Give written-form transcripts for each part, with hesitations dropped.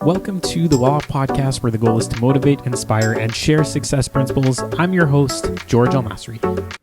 Welcome to the Well Off Podcast, where the goal is to motivate, inspire, and share success principles. I'm your host, George Almasri.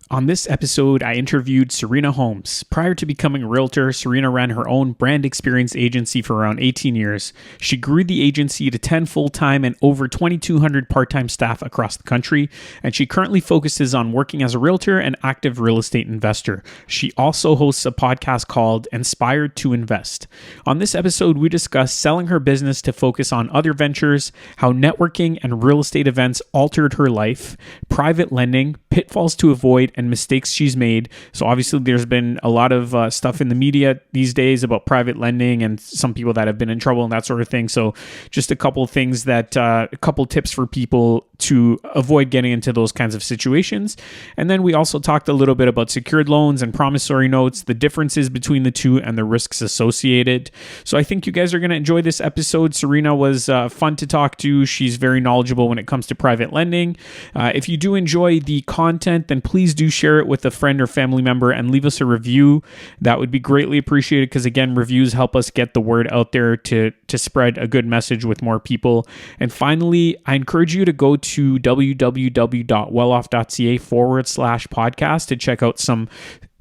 On this episode, I interviewed Serena Holmes. Prior to becoming a realtor, Serena ran her own brand experience agency for around 18 years. She grew the agency to 10 full-time and over 2,200 part-time staff across the country, and she currently focuses on working as a realtor and active real estate investor. She also hosts a podcast called Inspired to Invest. On this episode, we discuss selling her business to focus on other ventures, how networking and real estate events altered her life, private lending, pitfalls to avoid, and mistakes she's made. So obviously there's been a lot of stuff in the media these days about private lending and some people that have been in trouble and that sort of thing. So just a couple of things that, a couple tips for people to avoid getting into those kinds of situations. And then we also talked a little bit about secured loans and promissory notes, the differences between the two and the risks associated. So I think you guys are going to enjoy this episode. Serena was fun to talk to. She's very knowledgeable when it comes to private lending. If you do enjoy the content, then please do share it with a friend or family member and leave us a review. That would be greatly appreciated because, again, reviews help us get the word out there to spread a good message with more people. And finally, I encourage you to go to www.welloff.ca/podcast to check out some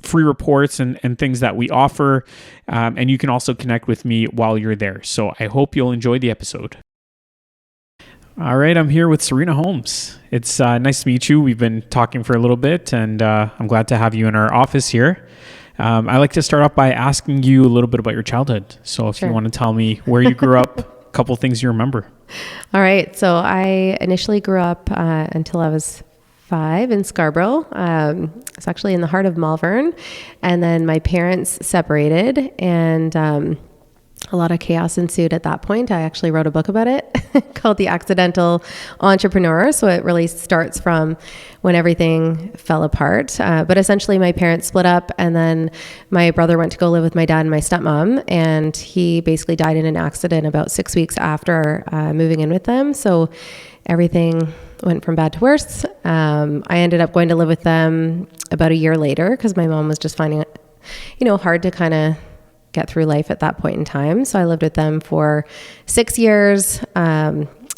free reports and things that we offer. And you can also connect with me while you're there. So I hope you'll enjoy the episode. All right, I'm here with Serena Holmes. It's nice to meet you. We've been talking for a little bit, and I'm glad to have you in our office here. I like to start off by asking you a little bit about your childhood. So if you want to tell me where you grew up, a couple things you remember. All right. So I initially grew up until I was 5 in Scarborough. It's actually in the heart of Malvern. And then my parents separated, and a lot of chaos ensued at that point. I actually wrote a book about it called The Accidental Entrepreneur. So it really starts from when everything fell apart. But essentially my parents split up, and then my brother went to go live with my dad and my stepmom, and he basically died in an accident about 6 weeks after moving in with them. So everything went from bad to worse. I ended up going to live with them about a year later because my mom was just finding it, hard to kind of get through life at that point in time. So I lived with them for 6 years.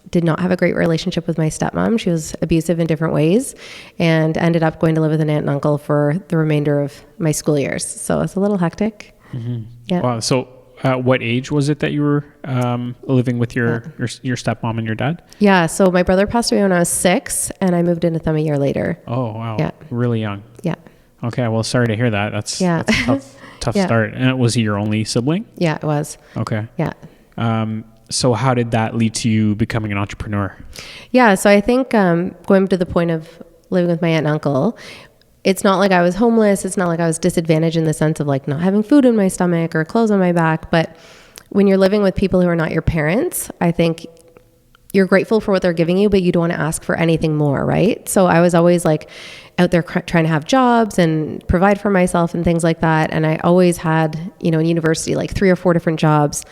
Did not have a great relationship with my stepmom. She was abusive in different ways, and ended up going to live with an aunt and uncle for the remainder of my school years. So it's a little hectic. Mm-hmm. Yeah. Wow. So what age was it that you were living with your stepmom and your dad? Yeah. So my brother passed away when I was 6, and I moved in with them a year later. Oh, wow. Yeah. Really young. Yeah. Okay. Well, sorry to hear that. That's tough start. And was he your only sibling? Yeah, it was. Okay. Yeah. So how did that lead to you becoming an entrepreneur? Yeah. So I think going to the point of living with my aunt and uncle, it's not like I was homeless. It's not like I was disadvantaged in the sense of like not having food in my stomach or clothes on my back. But when you're living with people who are not your parents, I think you're grateful for what they're giving you, but you don't want to ask for anything more, right? So I was always like out there trying to have jobs and provide for myself and things like that. And I always had, in university, like 3 or 4 different jobs,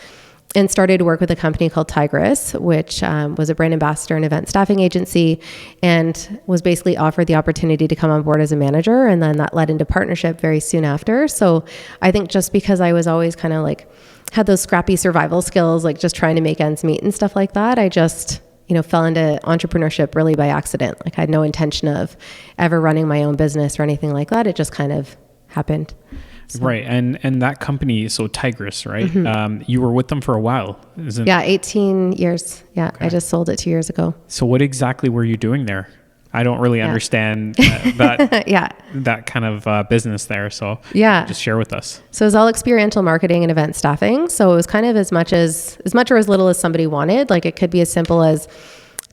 and started to work with a company called Tigress, which was a brand ambassador and event staffing agency, and was basically offered the opportunity to come on board as a manager. And then that led into partnership very soon after. So I think just because I was always kind of like had those scrappy survival skills, like just trying to make ends meet and stuff like that, I just fell into entrepreneurship really by accident. Like I had no intention of ever running my own business or anything like that. It just kind of happened. So. Right. And that company, so Tigress, right? Mm-hmm. You were with them for a while, isn't it? Yeah, 18 years. Yeah. Okay. I just sold it 2 years ago. So what exactly were you doing there? I don't really understand that kind of business there. So just share with us. So it was all experiential marketing and event staffing. So it was kind of as much or as little as somebody wanted. Like it could be as simple as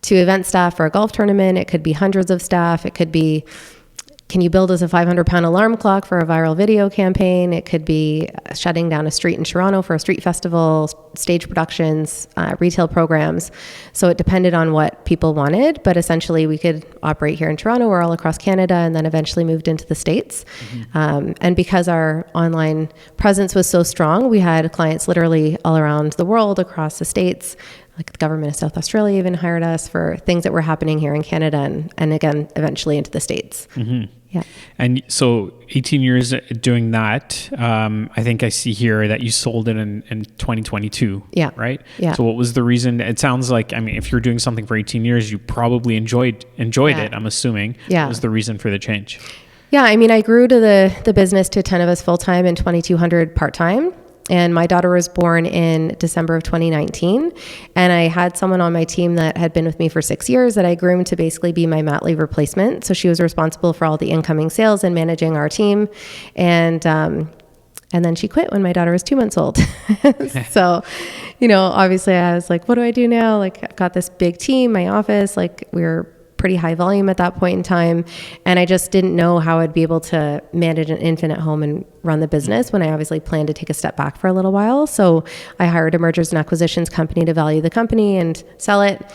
2 event staff for a golf tournament. It could be hundreds of staff. It could be, can you build us a 500-pound alarm clock for a viral video campaign? It could be shutting down a street in Toronto for a street festival, stage productions, retail programs. So it depended on what people wanted, but essentially we could operate here in Toronto or all across Canada, and then eventually moved into the States. Mm-hmm. And because our online presence was so strong, we had clients literally all around the world, across the States. Like the government of South Australia even hired us for things that were happening here in Canada, and again, eventually into the States. Mm-hmm. Yeah. And so 18 years doing that, I think I see here that you sold it in 2022. Yeah. Right? Yeah. So what was the reason? It sounds like, I mean, if you're doing something for 18 years, you probably enjoyed it, I'm assuming. Yeah. What was the reason for the change? Yeah. I mean, I grew to the business to 10 of us full-time and 2,200 part-time. And my daughter was born in December of 2019. And I had someone on my team that had been with me for 6 years that I groomed to basically be my mat leave replacement. So she was responsible for all the incoming sales and managing our team. And then she quit when my daughter was 2 months old. So, obviously I was like, what do I do now? Like, I've got this big team, my office, like we were pretty high volume at that point in time. And I just didn't know how I'd be able to manage an infant at home and run the business when I obviously planned to take a step back for a little while. So I hired a mergers and acquisitions company to value the company and sell it.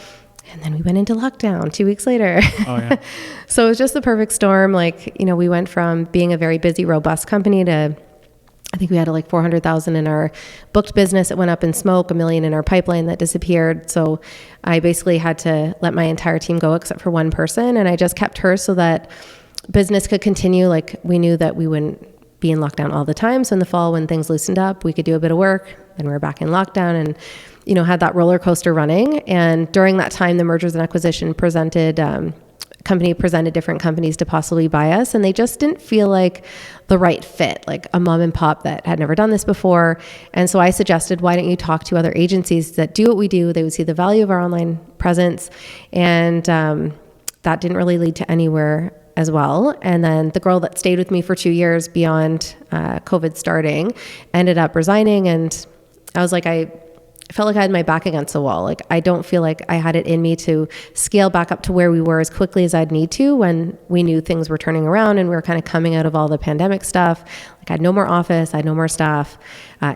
And then we went into lockdown 2 weeks later. Oh, yeah. So it was just the perfect storm. Like, we went from being a very busy, robust company to, I think we had like 400,000 in our booked business. It went up in smoke, $1 million in our pipeline that disappeared. So I basically had to let my entire team go except for one person. And I just kept her so that business could continue. Like, we knew that we wouldn't be in lockdown all the time. So in the fall, when things loosened up, we could do a bit of work. Then we were back in lockdown and, had that roller coaster running. And during that time, the mergers and acquisition company presented different companies to possibly buy us, and they just didn't feel like the right fit, like a mom and pop that had never done this before. And so I suggested, why don't you talk to other agencies that do what we do? They would see the value of our online presence. And that didn't really lead to anywhere as well. And then the girl that stayed with me for 2 years beyond COVID starting ended up resigning. And I was like, I felt like I had my back against the wall. Like, I don't feel like I had it in me to scale back up to where we were as quickly as I'd need to when we knew things were turning around and we were kind of coming out of all the pandemic stuff. Like, I had no more office, I had no more staff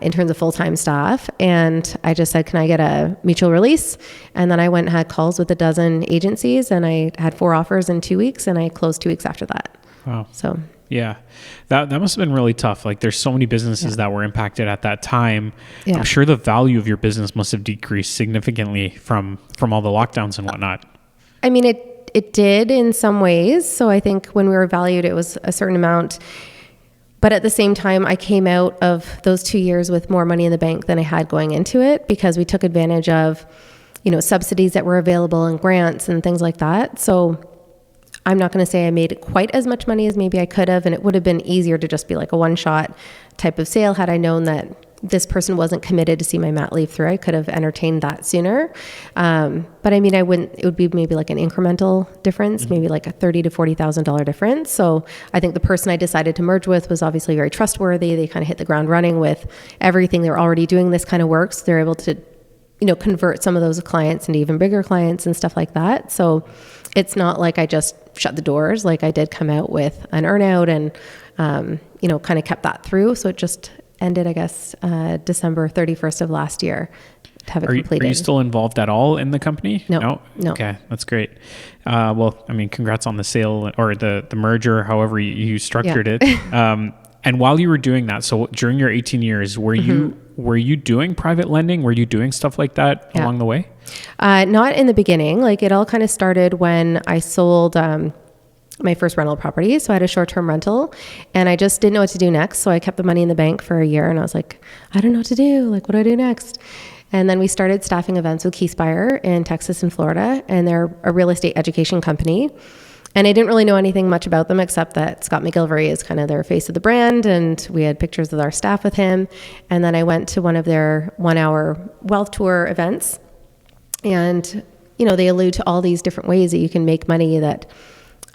in terms of full-time staff. And I just said, can I get a mutual release? And then I went and had calls with a dozen agencies, and I had 4 offers in 2 weeks, and I closed 2 weeks after that. Wow. So yeah, that must have been really tough. Like, there's so many businesses that were impacted at that time. Yeah. I'm sure the value of your business must have decreased significantly from all the lockdowns and whatnot. I mean, it did in some ways. So I think when we were valued, it was a certain amount. But at the same time, I came out of those 2 years with more money in the bank than I had going into it, because we took advantage of, subsidies that were available and grants and things like that. So I'm not going to say I made quite as much money as maybe I could have, and it would have been easier to just be like a one-shot type of sale had I known that this person wasn't committed to see my mat leave through. I could have entertained that sooner. But I mean, it would be maybe like an incremental difference, maybe like a $30,000 to $40,000 difference. So I think the person I decided to merge with was obviously very trustworthy. They kind of hit the ground running with everything. They're already doing this kind of work. So they're able to, convert some of those clients into even bigger clients and stuff like that. So it's not like I just shut the doors. Like, I did come out with an earnout and, kind of kept that through. So it just ended, I guess, December 31st of last year to have it completed. Are you still involved at all in the company? No. Okay, that's great. Well, I mean, congrats on the sale or the merger, however you structured it. And while you were doing that, so during your 18 years, were you doing private lending? Were you doing stuff like that along the way? Not in the beginning. Like, it all kind of started when I sold my first rental property. So I had a short-term rental, and I just didn't know what to do next. So I kept the money in the bank for a year, and I was like, I don't know what to do. Like, what do I do next? And then we started staffing events with Keyspire in Texas and Florida, and they're a real estate education company. And I didn't really know anything much about them except that Scott McGilvery is kind of their face of the brand, and we had pictures of our staff with him. And then I went to one of their 1-hour wealth tour events, and they allude to all these different ways that you can make money that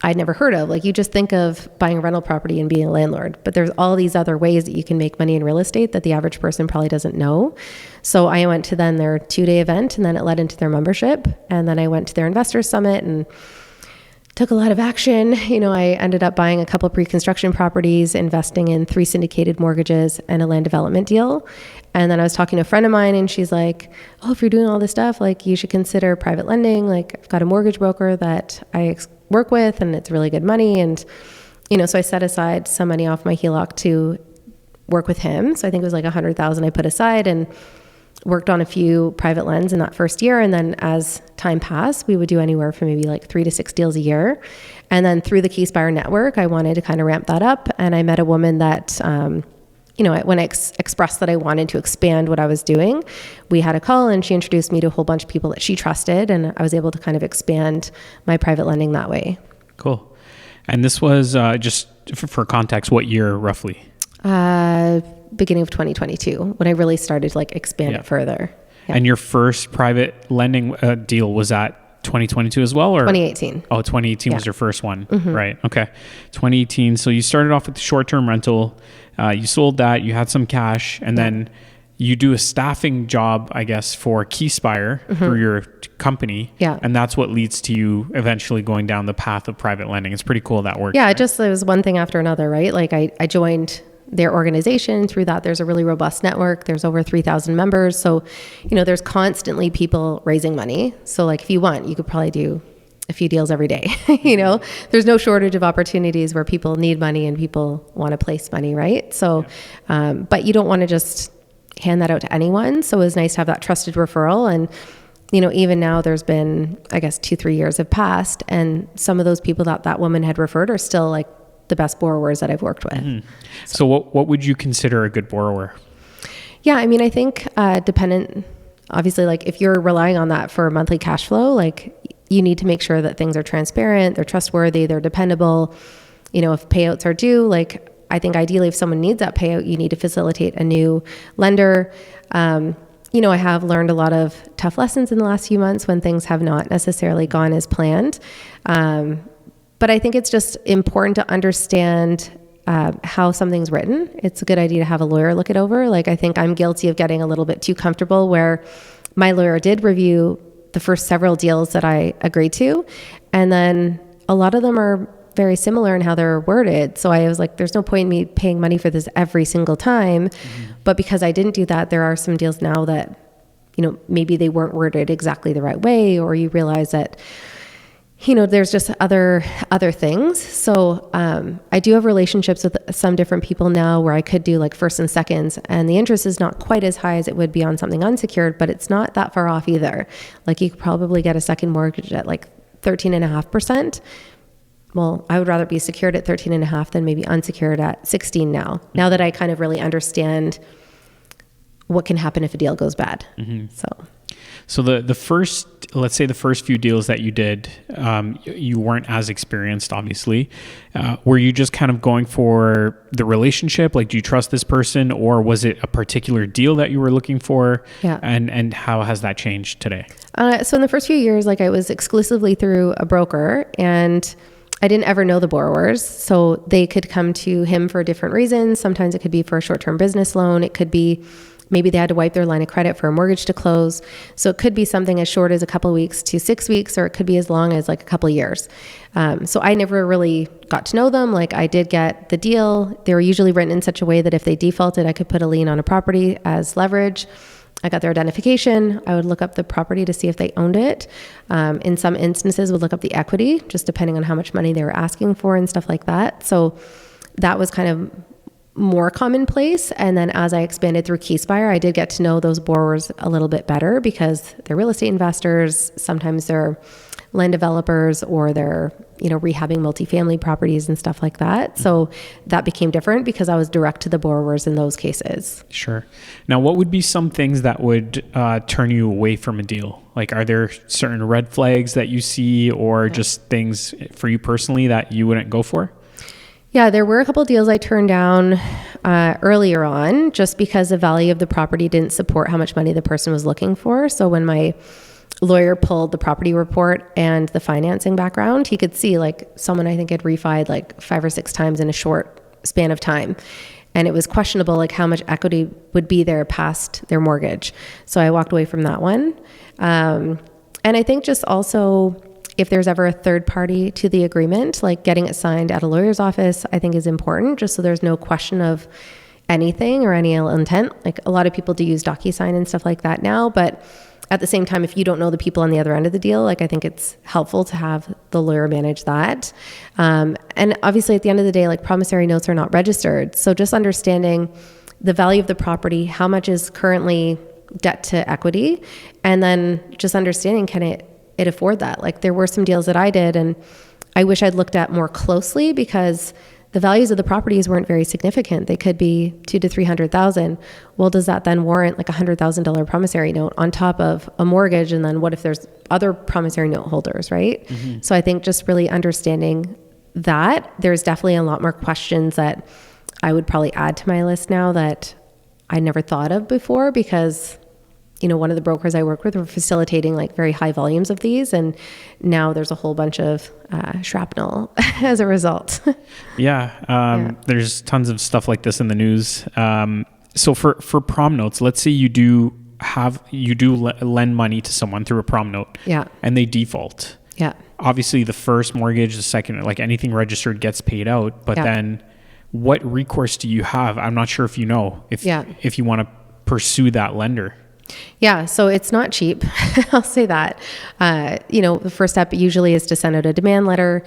I'd never heard of. Like, you just think of buying a rental property and being a landlord, but there's all these other ways that you can make money in real estate that the average person probably doesn't know. So I went to then their 2-day event, and then it led into their membership. And then I went to their investors summit and took a lot of action. I ended up buying a couple of pre-construction properties, investing in 3 syndicated mortgages and a land development deal. And then I was talking to a friend of mine, and she's like, oh, if you're doing all this stuff, like, you should consider private lending. Like, I've got a mortgage broker that I work with, and it's really good money. And, so I set aside some money off my HELOC to work with him. So I think it was like $100,000 I put aside. And worked on a few private lends in that first year. And then as time passed, we would do anywhere from maybe like 3 to 6 deals a year. And then through the KeySpire network, I wanted to kind of ramp that up. And I met a woman that, when I expressed that I wanted to expand what I was doing, we had a call and she introduced me to a whole bunch of people that she trusted. And I was able to kind of expand my private lending that way. Cool. And this was just for context, what year roughly? Beginning of 2022, when I really started to like expand it further. Yeah. And your first private lending deal was at 2022 as well, or 2018? Oh, 2018 was your first one, right? Okay, 2018. So you started off with the short-term rental. You sold that. You had some cash, and then you do a staffing job, I guess, for KeySpire through your company. Yeah. And that's what leads to you eventually going down the path of private lending. It's pretty cool that works. Yeah, right? it was one thing after another, right? Like I joined their organization. Through that, there's a really robust network. There's over 3,000 members. So, there's constantly people raising money. So like if you want, you could probably do a few deals every day. There's no shortage of opportunities where people need money and people want to place money, right? So, but you don't want to just hand that out to anyone. So it was nice to have that trusted referral. And, even now there's been, I guess, 2-3 years have passed, and some of those people that woman had referred are still like the best borrowers that I've worked with. So what would you consider a good borrower? Yeah, I think dependent, obviously, like if you're relying on that for monthly cash flow, like you need to make sure that things are transparent, they're trustworthy, they're dependable. If payouts are due, like I think ideally if someone needs that payout, you need to facilitate a new lender. I have learned a lot of tough lessons in the last few months when things have not necessarily gone as planned. But I think it's just important to understand how something's written. It's a good idea to have a lawyer look it over. Like I think I'm guilty of getting a little bit too comfortable where my lawyer did review the first several deals that I agreed to. And then a lot of them are very similar in how they're worded. So I was like, there's no point in me paying money for this every single time. But because I didn't do that, there are some deals now that, maybe they weren't worded exactly the right way, or you realize that, there's just other things. So I do have relationships with some different people now where I could do like first and seconds, and the interest is not quite as high as it would be on something unsecured, but it's not that far off either. Like you could probably get a second mortgage at like 13.5%. Well, I would rather be secured at 13.5 than maybe unsecured at 16 now that I kind of really understand what can happen if a deal goes bad. So the first, let's say the first few deals that you did, you weren't as experienced, obviously. Were you just kind of going for the relationship? Like, do you trust this person, or was it a particular deal that you were looking for? Yeah. And how has that changed today? So in the first few years, like I was exclusively through a broker, and I didn't ever know the borrowers. So they could come to him for different reasons. Sometimes it could be for a short-term business loan. It could be maybe they had to wipe their line of credit for a mortgage to close. So it could be something as short as a couple of weeks to 6 weeks, or it could be as long as like a couple of years. So I never really got to know them. Like I did get the deal. They were usually written in such a way that if they defaulted, I could put a lien on a property as leverage. I got their identification. I would look up the property to see if they owned it. In some instances, would look up the equity, just depending on how much money they were asking for and stuff like that. So that was kind of more commonplace. And then as I expanded through KeySpire, I did get to know those borrowers a little bit better because they're real estate investors. Sometimes they're land developers, or they're, rehabbing multifamily properties and stuff like that. So that became different because I was direct to the borrowers in those cases. Sure. Now, what would be some things that would turn you away from a deal? Like, are there certain red flags that you see, or just things for you personally that you wouldn't go for? Yeah, there were a couple of deals I turned down earlier on just because the value of the property didn't support how much money the person was looking for. So when my lawyer pulled the property report and the financing background, he could see like someone I think had refied like 5 or 6 times in a short span of time. And it was questionable like how much equity would be there past their mortgage. So I walked away from that one. And I think just also, if there's ever a third party to the agreement, like getting it signed at a lawyer's office, I think is important, just so there's no question of anything or any ill intent. Like a lot of people do use DocuSign and stuff like that now, but at the same time, if you don't know the people on the other end of the deal, like I think it's helpful to have the lawyer manage that. And obviously at the end of the day, like promissory notes are not registered. So just understanding the value of the property, how much is currently debt to equity, and then just understanding, can it afford that? Like there were some deals that I did and I wish I'd looked at more closely because the values of the properties weren't very significant. They could be $200,000 to $300,000. Well, does that then warrant like $100,000 promissory note on top of a mortgage? And then what if there's other promissory note holders, right? Mm-hmm. So I think just really understanding that, there's definitely a lot more questions that I would probably add to my list now that I never thought of before, because one of the brokers I work with were facilitating like very high volumes of these, and now there's a whole bunch of shrapnel as a result. There's tons of stuff like this in the news. So for prom notes, let's say you do lend money to someone through a prom note, and they default. Yeah. Obviously, the first mortgage, the second, like anything registered gets paid out, but then what recourse do you have? I'm not sure if you know if you want to pursue that lender. Yeah, so it's not cheap. I'll say that. The first step usually is to send out a demand letter.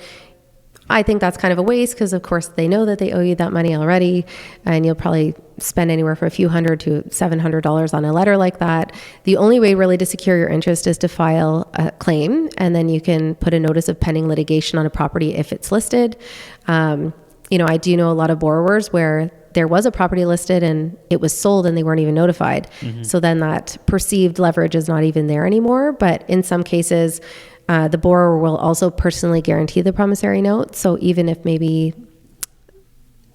I think that's kind of a waste because, of course, they know that they owe you that money already, and you'll probably spend anywhere from a few $100 to $700 on a letter like that. The only way really to secure your interest is to file a claim, and then you can put a notice of pending litigation on a property if it's listed. I do know a lot of borrowers where there was a property listed and it was sold and they weren't even notified. Mm-hmm. So then that perceived leverage is not even there anymore. But in some cases, the borrower will also personally guarantee the promissory note. So even if maybe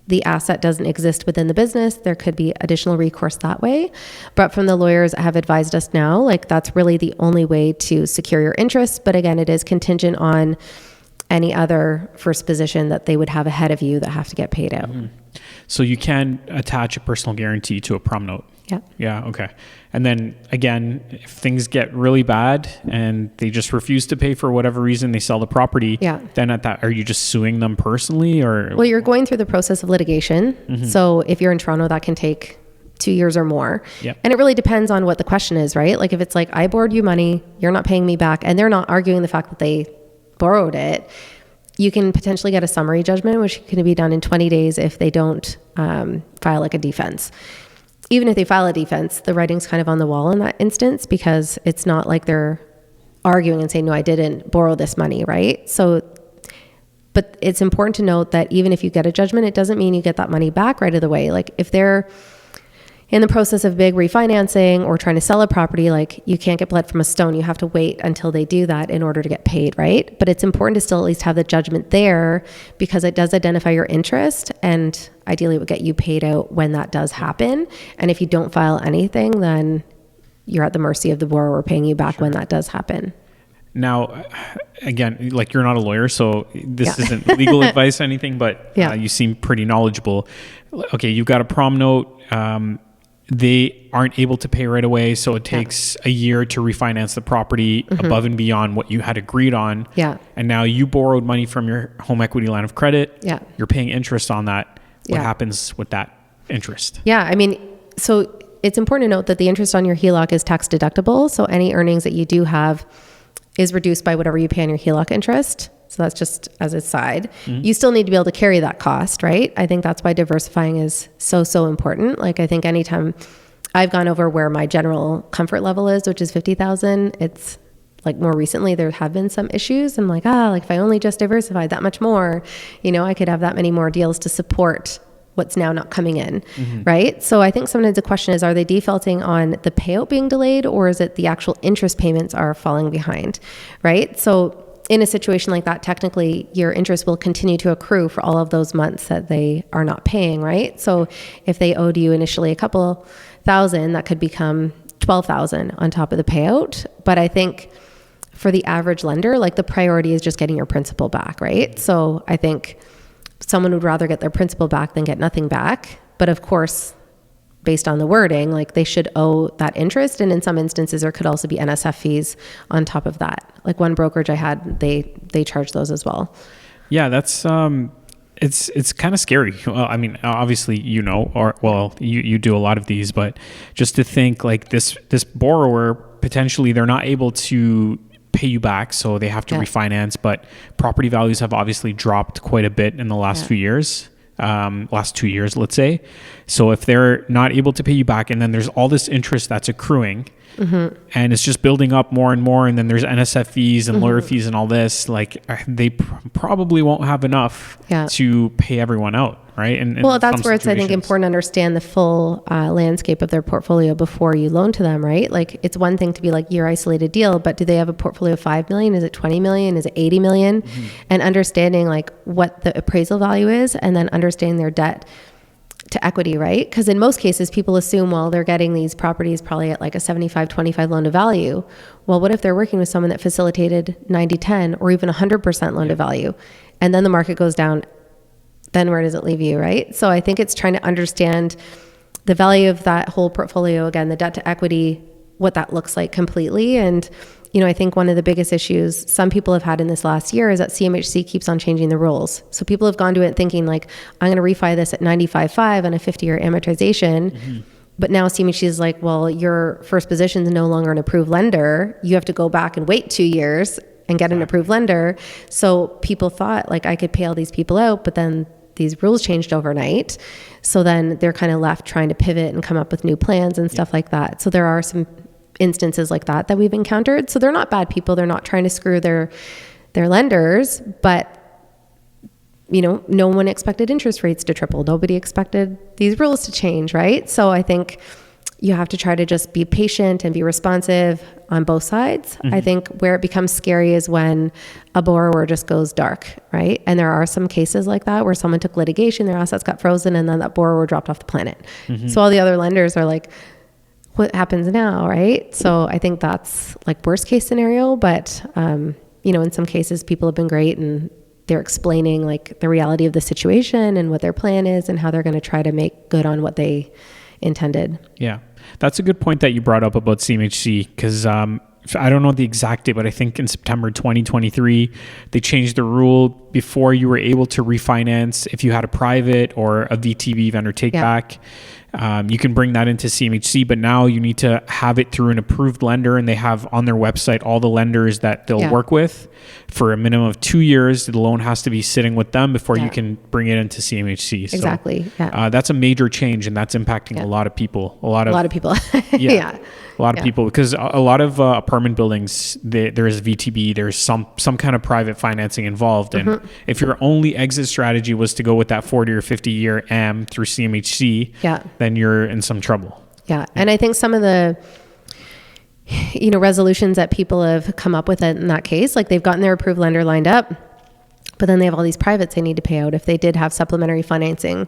the asset doesn't exist within the business, there could be additional recourse that way. But from the lawyers that have advised us now, like that's really the only way to secure your interest. But again, it is contingent on any other first position that they would have ahead of you that have to get paid out. Mm-hmm. So you can attach a personal guarantee to a prom note. Yeah. Yeah. Okay. And then again, if things get really bad and they just refuse to pay for whatever reason, they sell the property. Yeah. Then are you just suing them personally, or? Well, you're going through the process of litigation. Mm-hmm. So if you're in Toronto, that can take 2 years or more. Yep. And it really depends on what the question is, right? Like if it's like, I borrowed you money, you're not paying me back, and they're not arguing the fact that they borrowed it, you can potentially get a summary judgment, which can be done in 20 days if they don't file like a defense. Even if they file a defense, the writing's kind of on the wall in that instance, because it's not like they're arguing and saying, no, I didn't borrow this money, right? So, but it's important to note that even if you get a judgment, it doesn't mean you get that money back right away. Like if they're in the process of big refinancing or trying to sell a property, like you can't get blood from a stone. You have to wait until they do that in order to get paid, right? But it's important to still at least have the judgment there, because it does identify your interest, and ideally it would get you paid out when that does happen. And if you don't file anything, then you're at the mercy of the borrower paying you back when that does happen. Now, again, like you're not a lawyer, so this isn't legal advice or anything, but you seem pretty knowledgeable. Okay, you've got a prom note. They aren't able to pay right away, so it takes a year to refinance the property above and beyond what you had agreed on. Yeah. And now you borrowed money from your home equity line of credit. Yeah. You're paying interest on that. What happens with that interest? Yeah, I mean, so it's important to note that the interest on your HELOC is tax deductible. So any earnings that you do have is reduced by whatever you pay on your HELOC interest. So that's just as a side. Mm-hmm. You still need to be able to carry that cost, right? I think that's why diversifying is so important. Like I think anytime I've gone over where my general comfort level is, which is 50,000, it's like more recently there have been some issues. I'm like, if I only just diversified that much more, I could have that many more deals to support what's now not coming in, right? So I think sometimes the question is, are they defaulting on the payout being delayed, or is it the actual interest payments are falling behind, right? So in a situation like that, technically your interest will continue to accrue for all of those months that they are not paying, right? So if they owed you initially a couple thousand, that could become 12,000 on top of the payout. But I think for the average lender, like the priority is just getting your principal back, right? So I think someone would rather get their principal back than get nothing back. But of course, based on the wording, like they should owe that interest. And in some instances, there could also be NSF fees on top of that. Like one brokerage I had, they charge those as well. Yeah, that's, it's kind of scary. Well, I mean, obviously, you do a lot of these, but just to think like this borrower, potentially they're not able to pay you back, so they have to refinance, but property values have obviously dropped quite a bit in the last few years. last 2 years, let's say. So if they're not able to pay you back, and then there's all this interest that's accruing, and it's just building up more and more, and then there's NSF fees and lawyer fees and all this, like they probably won't have enough to pay everyone out, right? And well, that's where it's, I think, important to understand the full landscape of their portfolio before you loan to them, right? Like, it's one thing to be like your isolated deal, but do they have a portfolio of 5 million? Is it 20 million? Is it 80 million? And understanding like what the appraisal value is, and then understanding their debt to equity, right? Because in most cases, people assume, well, they're getting these properties probably at like a 75-25 loan to value. Well, what if they're working with someone that facilitated 90-10 or even 100% loan to value? And then the market goes down, then where does it leave you, right? So I think it's trying to understand the value of that whole portfolio, again, the debt to equity, what that looks like completely. And I think one of the biggest issues some people have had in this last year is that CMHC keeps on changing the rules. So people have gone to it thinking like, I'm going to refi this at 95.5 on a 50-year amortization. But now CMHC is like, well, your first position is no longer an approved lender. You have to go back and wait 2 years and get an approved lender. So people thought like I could pay all these people out, but then these rules changed overnight. So then they're kind of left trying to pivot and come up with new plans and stuff like that. So there are some instances like that we've encountered. So they're not bad people. They're not trying to screw their lenders, but no one expected interest rates to triple. Nobody expected these rules to change, right? So I think you have to try to just be patient and be responsive on both sides. I think where it becomes scary is when a borrower just goes dark, right? And there are some cases like that where someone took litigation, their assets got frozen, and then that borrower dropped off the planet. So all the other lenders are like, what happens now, right? So I think that's like worst case scenario, but in some cases people have been great and they're explaining like the reality of the situation and what their plan is and how they're going to try to make good on what they intended. Yeah, that's a good point that you brought up about CMHC, because I don't know the exact date, but I think in September 2023, they changed the rule before you were able to refinance if you had a private or a VTB, vendor take back. You can bring that into CMHC, but now you need to have it through an approved lender, and they have on their website all the lenders that they'll work with for a minimum of 2 years. The loan has to be sitting with them before you can bring it into CMHC. So, exactly. that's a major change, and that's impacting a lot of people. A lot of people. A lot of people, because a lot of apartment buildings, there is VTB, there's some kind of private financing involved. And if your only exit strategy was to go with that 40 or 50 year AM through CMHC, then you're in some trouble. And I think some of the resolutions that people have come up with in that case, like they've gotten their approved lender lined up, but then they have all these privates they need to pay out if they did have supplementary financing.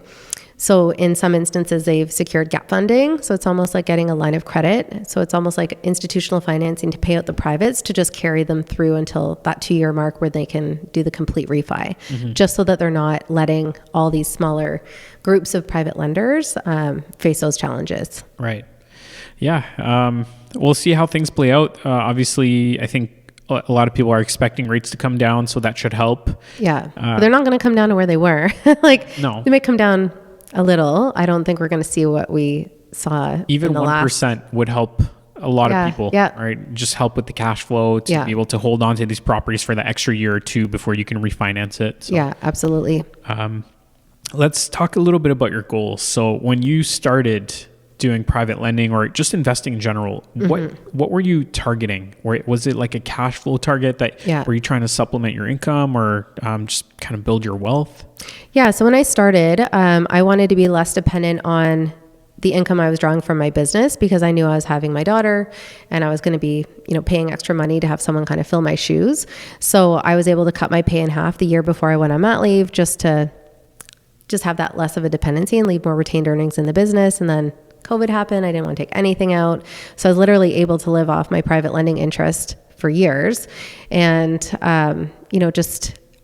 So in some instances, they've secured gap funding. So it's almost like getting a line of credit. So it's almost like institutional financing to pay out the privates to just carry them through until that 2 year mark where they can do the complete refi, just so that they're not letting all these smaller groups of private lenders face those challenges. Right. Yeah. We'll see how things play out. Obviously, I think a lot of people are expecting rates to come down, so that should help. But they're not going to come down to where they were. No. They may come down a little. I don't think we're going to see what we saw. Even 1% would help a lot of people, right? Just help with the cash flow to be able to hold on to these properties for the extra year or two before you can refinance it. So, yeah, absolutely. Let's talk a little bit about your goals. So when you started doing private lending or just investing in general, what were you targeting? Was it like a cash flow target that were you trying to supplement your income or just kind of build your wealth? Yeah. So when I started, I wanted to be less dependent on the income I was drawing from my business, because I knew I was having my daughter and I was going to be, paying extra money to have someone kind of fill my shoes. So I was able to cut my pay in half the year before I went on mat leave, just to have that less of a dependency and leave more retained earnings in the business. And then COVID happened. I didn't want to take anything out. So I was literally able to live off my private lending interest for years. And,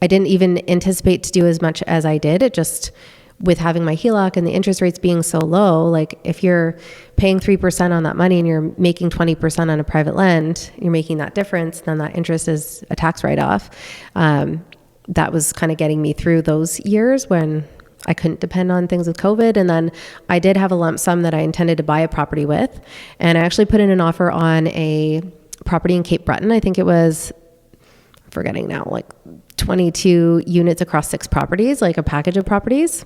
I didn't even anticipate to do as much as I did. It just, with having my HELOC and the interest rates being so low, like if you're paying 3% on that money and you're making 20% on a private lend, you're making that difference, then that interest is a tax write-off. That was kind of getting me through those years when I couldn't depend on things with COVID. And then I did have a lump sum that I intended to buy a property with. And I actually put in an offer on a property in Cape Breton. I think it was, I'm forgetting now, like 22 units across 6 properties, like a package of properties.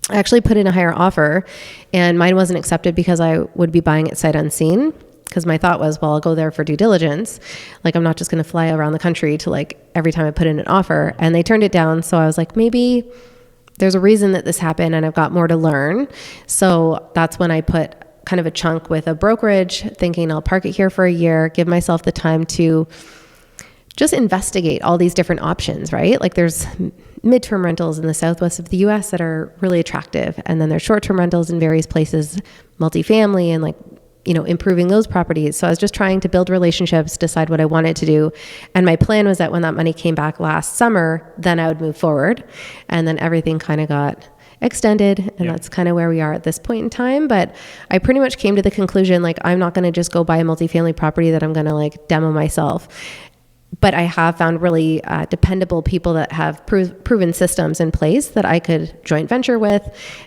I actually put in a higher offer, and mine wasn't accepted because I would be buying it sight unseen. Because my thought was, well, I'll go there for due diligence. Like, I'm not just going to fly around the country to like every time I put in an offer. And they turned it down. So I was like, maybe there's a reason that this happened and I've got more to learn. So that's when I put kind of a chunk with a brokerage, thinking I'll park it here for a year, give myself the time to just investigate all these different options, right? Like, there's midterm rentals in the southwest of the US that are really attractive. And then there's short-term rentals in various places, multifamily, and like, you know, improving those properties. So I was just trying to build relationships, decide what I wanted to do. And my plan was that when that money came back last summer, then I would move forward. And then everything kind of got extended. And that's kind of where we are at this point in time. But I pretty much came to the conclusion, like, I'm not going to just go buy a multifamily property that I'm going to like demo myself. But I have found really dependable people that have proven systems in place that I could joint venture with.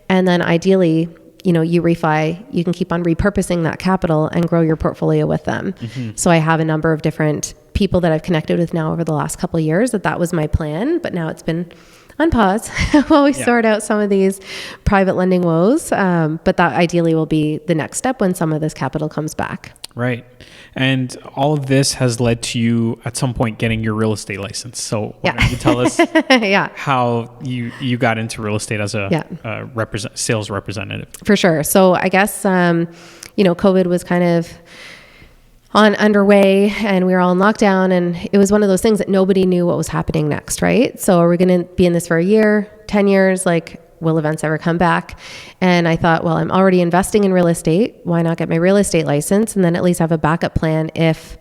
And then ideally, you know, you refi, you can keep on repurposing that capital and grow your portfolio with them. So I have a number of different people that I've connected with now over the last couple of years that was my plan, but now it's been on pause while we sort out some of these private lending woes. But that ideally will be the next step when some of this capital comes back. Right. And all of this has led to you at some point getting your real estate license. So why don't you tell us how you got into real estate as a sales representative? For sure. So I guess, you know, COVID was kind of underway and we were all in lockdown, and it was one of those things that nobody knew what was happening next, right? So are we going to be in this for a year, 10 years? Like, will events ever come back? And I thought, well, I'm already investing in real estate. Why not get my real estate license and then at least have a backup plan if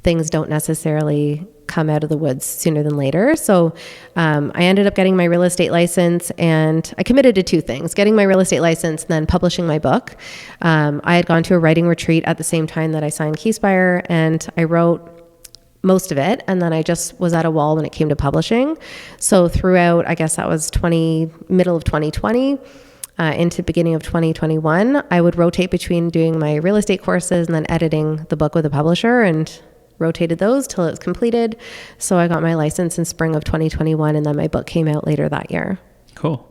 things don't necessarily come out of the woods sooner than later. So I ended up getting my real estate license, and I committed to two things: getting my real estate license and then publishing my book. I had gone to a writing retreat at the same time that I signed Keyspire, and I wrote most of it. And then I just was at a wall when it came to publishing. So throughout, I guess that was middle of 2020 into beginning of 2021, I would rotate between doing my real estate courses and then editing the book with a publisher, and rotated those till it was completed. So I got my license in spring of 2021, and then my book came out later that year. Cool.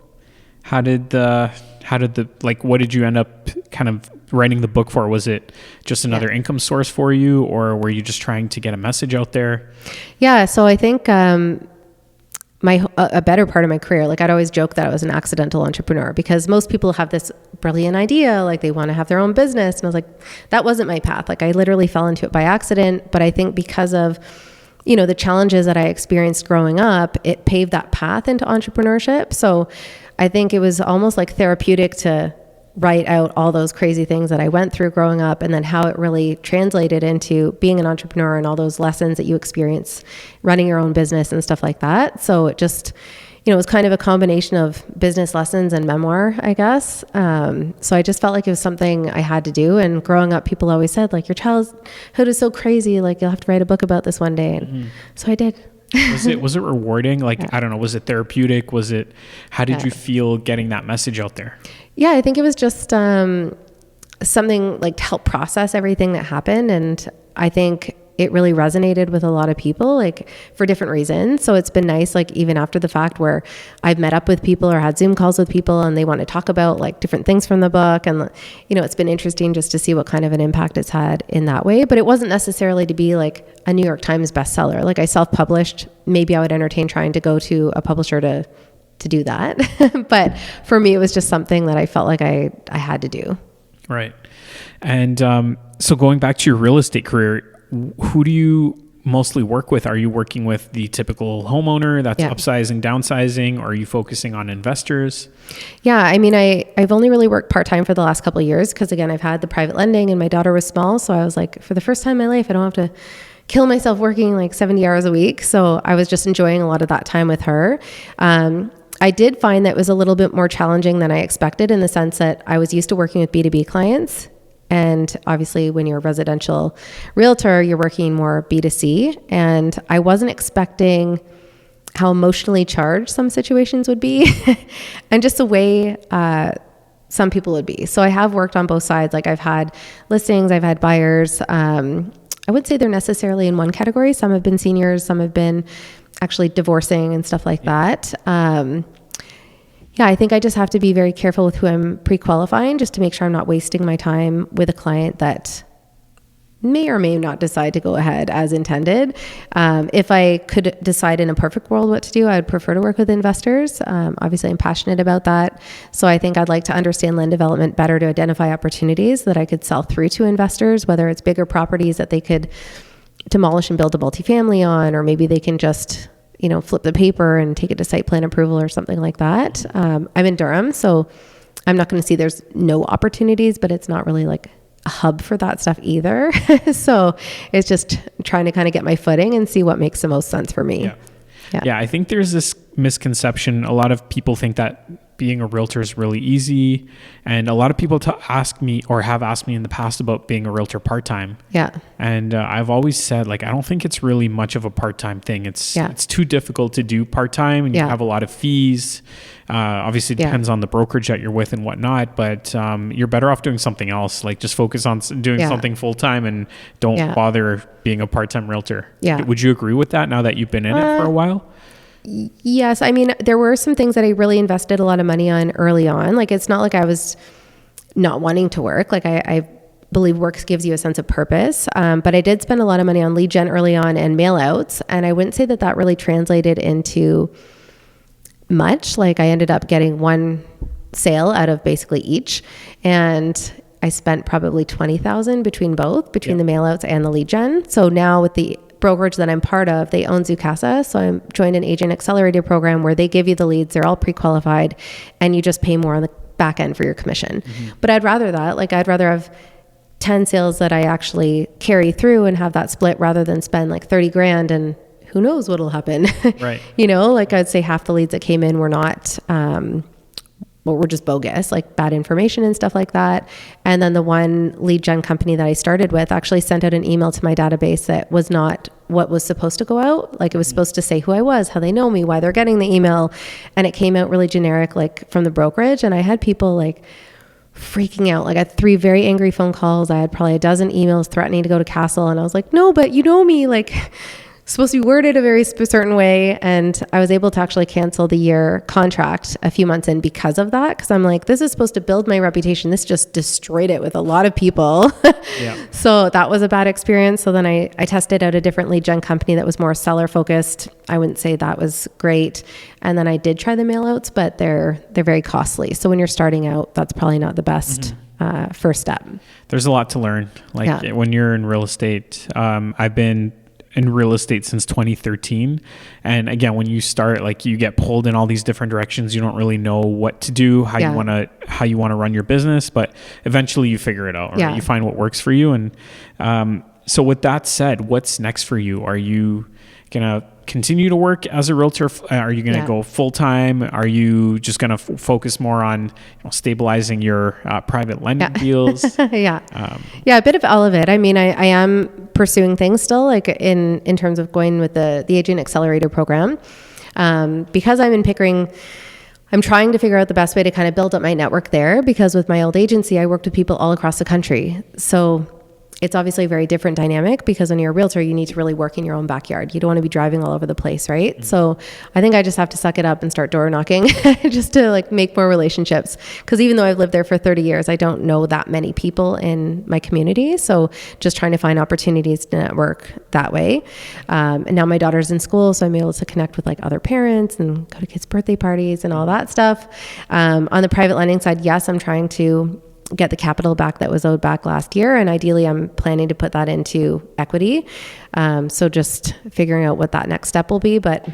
What did you end up kind of writing the book for? Was it just another income source for you, or were you just trying to get a message out there? Yeah. So I think, a better part of my career, like, I'd always joke that I was an accidental entrepreneur, because most people have this brilliant idea, like they want to have their own business. And I was like, that wasn't my path. Like, I literally fell into it by accident. But I think because of, you know, the challenges that I experienced growing up, it paved that path into entrepreneurship. So I think it was almost like therapeutic to write out all those crazy things that I went through growing up, and then how it really translated into being an entrepreneur and all those lessons that you experience running your own business and stuff like that. So it just, you know, it was kind of a combination of business lessons and memoir, I guess. So I just felt like it was something I had to do. And growing up, people always said, like, your childhood is so crazy, like, you'll have to write a book about this one day. And so I did. Was it rewarding? Like, I don't know, was it therapeutic? How did you feel getting that message out there? Yeah, I think it was just something like to help process everything that happened. And I think it really resonated with a lot of people, like, for different reasons. So it's been nice, like, even after the fact, where I've met up with people or had Zoom calls with people and they want to talk about like different things from the book. And, you know, it's been interesting just to see what kind of an impact it's had in that way. But it wasn't necessarily to be like a New York Times bestseller. Like, I self-published. Maybe I would entertain trying to go to a publisher to do that. But for me, it was just something that I felt like I had to do. Right. And so going back to your real estate career, who do you mostly work with? Are you working with the typical homeowner that's upsizing, downsizing, or are you focusing on investors? Yeah, I mean, I've only really worked part-time for the last couple of years, because again, I've had the private lending and my daughter was small. So I was like, for the first time in my life, I don't have to kill myself working like 70 hours a week. So I was just enjoying a lot of that time with her. I did find that it was a little bit more challenging than I expected, in the sense that I was used to working with B2B clients. And obviously when you're a residential realtor, you're working more B2C. And I wasn't expecting how emotionally charged some situations would be and just the way some people would be. So I have worked on both sides. Like, I've had listings, I've had buyers. I would say they're necessarily in one category. Some have been seniors, some have been actually divorcing and stuff like that. Yeah, I think I just have to be very careful with who I'm pre-qualifying, just to make sure I'm not wasting my time with a client that may or may not decide to go ahead as intended. If I could decide in a perfect world what to do, I would prefer to work with investors. Obviously, I'm passionate about that. So I think I'd like to understand land development better to identify opportunities that I could sell through to investors, whether it's bigger properties that they could demolish and build a multifamily on, or maybe they can just flip the paper and take it to site plan approval or something like that. I'm in Durham, so I'm not going to see there's no opportunities, but it's not really like a hub for that stuff either. So it's just trying to kind of get my footing and see what makes the most sense for me. Yeah, I think there's this misconception. A lot of people think that being a realtor is really easy. And a lot of people ask me, or have asked me in the past, about being a realtor part-time. Yeah. And I've always said, I don't think it's really much of a part-time thing. It's too difficult to do part-time, and you have a lot of fees. Obviously, it depends on the brokerage that you're with and whatnot, but you're better off doing something else. Just focus on doing something full-time and don't bother being a part-time realtor. Yeah. Would you agree with that now that you've been in it for a while? Yes. I mean, there were some things that I really invested a lot of money on early on. It's not like I was not wanting to work. I believe work gives you a sense of purpose. But I did spend a lot of money on lead gen early on and mail outs. And I wouldn't say that that really translated into much. I ended up getting one sale out of basically each. And I spent probably $20,000 between the mail outs and the lead gen. So now with the brokerage that I'm part of, they own Zoocasa. So I'm joined an agent accelerator program where they give you the leads. They're all pre-qualified and you just pay more on the back end for your commission. Mm-hmm. But I'd rather that. I'd rather have 10 sales that I actually carry through and have that split rather than spend $30,000 and who knows what'll happen. Right. I'd say half the leads that came in were not, were just bogus, bad information and stuff like that. And then the one lead gen company that I started with actually sent out an email to my database that was not what was supposed to go out. It was supposed to say who I was, how they know me, why they're getting the email. And it came out really generic, from the brokerage. And I had people freaking out. I had 3 very angry phone calls. I had probably a dozen emails threatening to go to Castle. And I was like, no, but you know me, supposed to be worded a very certain way. And I was able to actually cancel the year contract a few months in because of that. Cause I'm this is supposed to build my reputation. This just destroyed it with a lot of people. Yeah. So that was a bad experience. So then I tested out a different lead gen company that was more seller focused. I wouldn't say that was great. And then I did try the mail outs, but they're very costly. So when you're starting out, that's probably not the best first step. There's a lot to learn. When you're in real estate, I've been in real estate since 2013. And again, when you start, you get pulled in all these different directions. You don't really know what to do, how you want to run your business, but eventually you figure it out, right? You find what works for you. And so with that said, what's next for you? Are you going to continue to work as a realtor? Are you going to go full time? Are you just going to focus more on stabilizing your private lending deals? A bit of all of it. I mean, I am pursuing things still, in terms of going with the agent accelerator program, because I'm in Pickering. I'm trying to figure out the best way to kind of build up my network there, because with my old agency, I worked with people all across the country. So it's obviously a very different dynamic, because when you're a realtor, you need to really work in your own backyard. You don't want to be driving all over the place, right? Mm-hmm. So I think I just have to suck it up and start door knocking just to make more relationships. Because even though I've lived there for 30 years, I don't know that many people in my community. So just trying to find opportunities to network that way. And now my daughter's in school, so I'm able to connect with other parents and go to kids' birthday parties and all that stuff. On the private lending side, yes, I'm trying to get the capital back that was owed back last year. And ideally, I'm planning to put that into equity. So just figuring out what that next step will be, but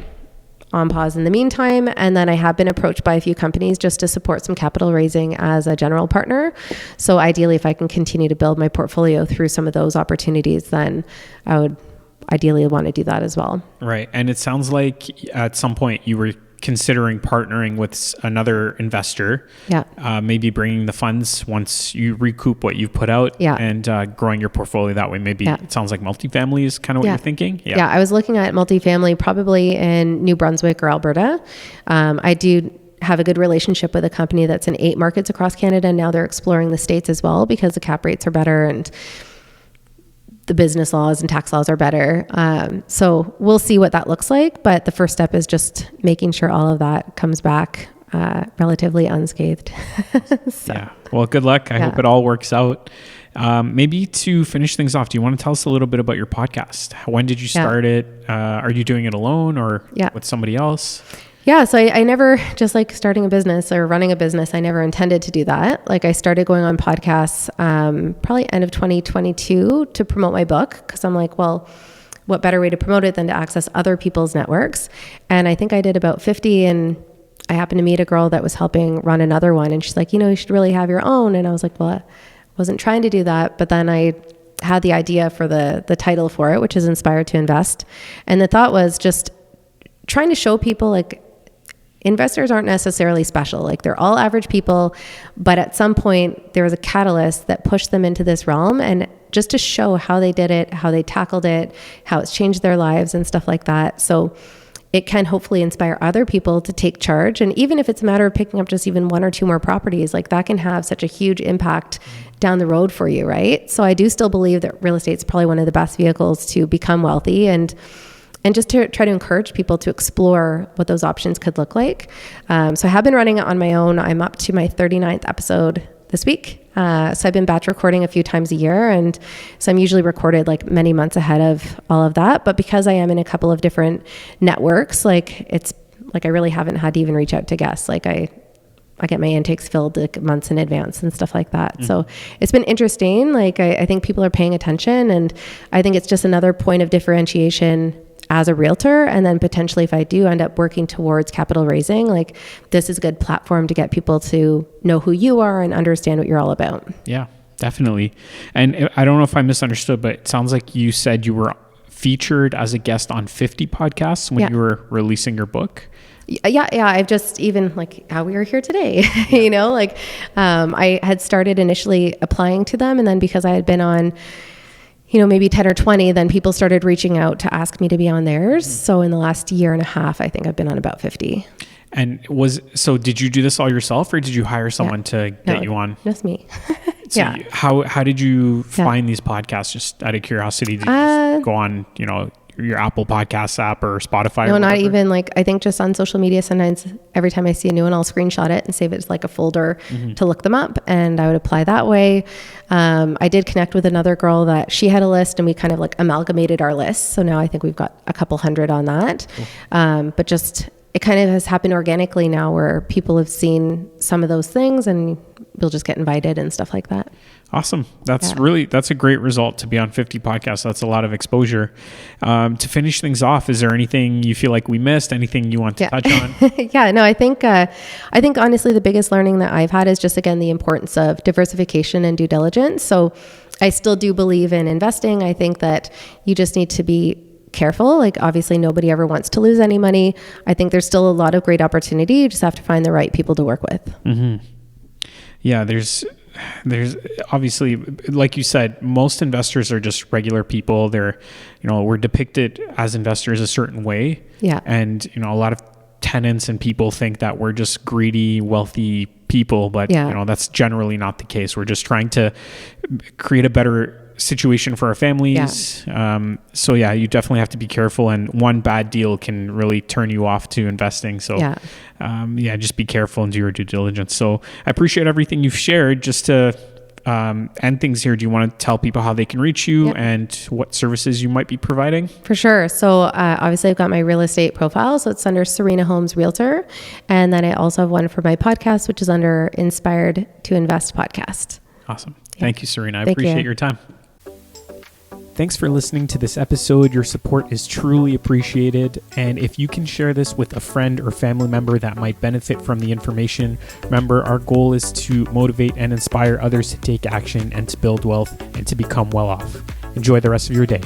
on pause in the meantime. And then I have been approached by a few companies just to support some capital raising as a general partner. So ideally, if I can continue to build my portfolio through some of those opportunities, then I would ideally want to do that as well. Right. And it sounds like at some point you were considering partnering with another investor, maybe bringing the funds once you recoup what you've put out, and growing your portfolio that way. Maybe it sounds like multifamily is kind of what you're thinking. Yeah, I was looking at multifamily probably in New Brunswick or Alberta. I do have a good relationship with a company that's in 8 markets across Canada, and now they're exploring the States as well, because the cap rates are better and the business laws and tax laws are better. So we'll see what that looks like. But the first step is just making sure all of that comes back relatively unscathed. So, Yeah. Well, good luck. I hope it all works out. Maybe to finish things off, do you want to tell us a little bit about your podcast? When did you start it? Are you doing it alone or with somebody else? Yeah. So I never, just like starting a business or running a business, I never intended to do that. Like I started going on podcasts probably end of 2022 to promote my book, because I'm like, well, what better way to promote it than to access other people's networks? And I think I did about 50, and I happened to meet a girl that was helping run another one, and she's like, you should really have your own. And I was like, well, I wasn't trying to do that. But then I had the idea for the title for it, which is Inspired to Invest. And the thought was just trying to show people like investors aren't necessarily special. Like they're all average people, but at some point there was a catalyst that pushed them into this realm, and just to show how they did it, how they tackled it, how it's changed their lives and stuff like that. So it can hopefully inspire other people to take charge. And even if it's a matter of picking up just even 1 or 2 more properties, like that can have such a huge impact down the road for you, right? So I do still believe that real estate is probably one of the best vehicles to become wealthy, and just to try to encourage people to explore what those options could look like. So I have been running it on my own. I'm up to my 39th episode this week. So I've been batch recording a few times a year. And so I'm usually recorded like many months ahead of all of that. But because I am in a couple of different networks, like it's like I really haven't had to even reach out to guests. Like I get my intakes filled like months in advance and stuff like that. Mm-hmm. So it's been interesting. Like I think people are paying attention, and I think it's just another point of differentiation as a realtor. And then potentially if I do end up working towards capital raising, like this is a good platform to get people to know who you are and understand what you're all about. Yeah, definitely. And I don't know if I misunderstood, but it sounds like you said you were featured as a guest on 50 podcasts when you were releasing your book. Yeah. I've just even like how we are here today, I had started initially applying to them. And then because I had been on, maybe 10 or 20, then people started reaching out to ask me to be on theirs. Mm-hmm. So in the last year and a half, I think I've been on about 50. And did you do this all yourself, or did you hire someone to get you on? Just me. So how did you find these podcasts? Just out of curiosity, did you just go on, your Apple Podcasts app or Spotify? No, not even I think just on social media. Sometimes every time I see a new one, I'll screenshot it and save it as like a folder to look them up. And I would apply that way. I did connect with another girl that she had a list, and we kind of like amalgamated our lists. So now I think we've got a couple hundred on that. Cool. But just, it kind of has happened organically now where people have seen some of those things and we'll just get invited and stuff like that. Awesome. That's a great result to be on 50 podcasts. That's a lot of exposure. To finish things off, is there anything you feel like we missed? Anything you want to touch on? I think honestly, the biggest learning that I've had is just, again, the importance of diversification and due diligence. So I still do believe in investing. I think that you just need to be careful. Like obviously nobody ever wants to lose any money. I think there's still a lot of great opportunity. You just have to find the right people to work with. Mm-hmm. Yeah, there's obviously, like you said, most investors are just regular people. They're, we're depicted as investors a certain way. Yeah. And, a lot of tenants and people think that we're just greedy, wealthy people, but that's generally not the case. We're just trying to create a better situation for our families. So you definitely have to be careful, and one bad deal can really turn you off to investing. So just be careful and do your due diligence. So I appreciate everything you've shared. Just to end things here, do you want to tell people how they can reach you and what services you might be providing? For sure. So obviously I've got my real estate profile, so it's under Serena Holmes Realtor, and then I also have one for my podcast, which is under Inspired to Invest podcast. Awesome. Thank you, Serena. I appreciate your time. Thanks for listening to this episode. Your support is truly appreciated. And if you can share this with a friend or family member that might benefit from the information, remember, our goal is to motivate and inspire others to take action and to build wealth and to become well off. Enjoy the rest of your day.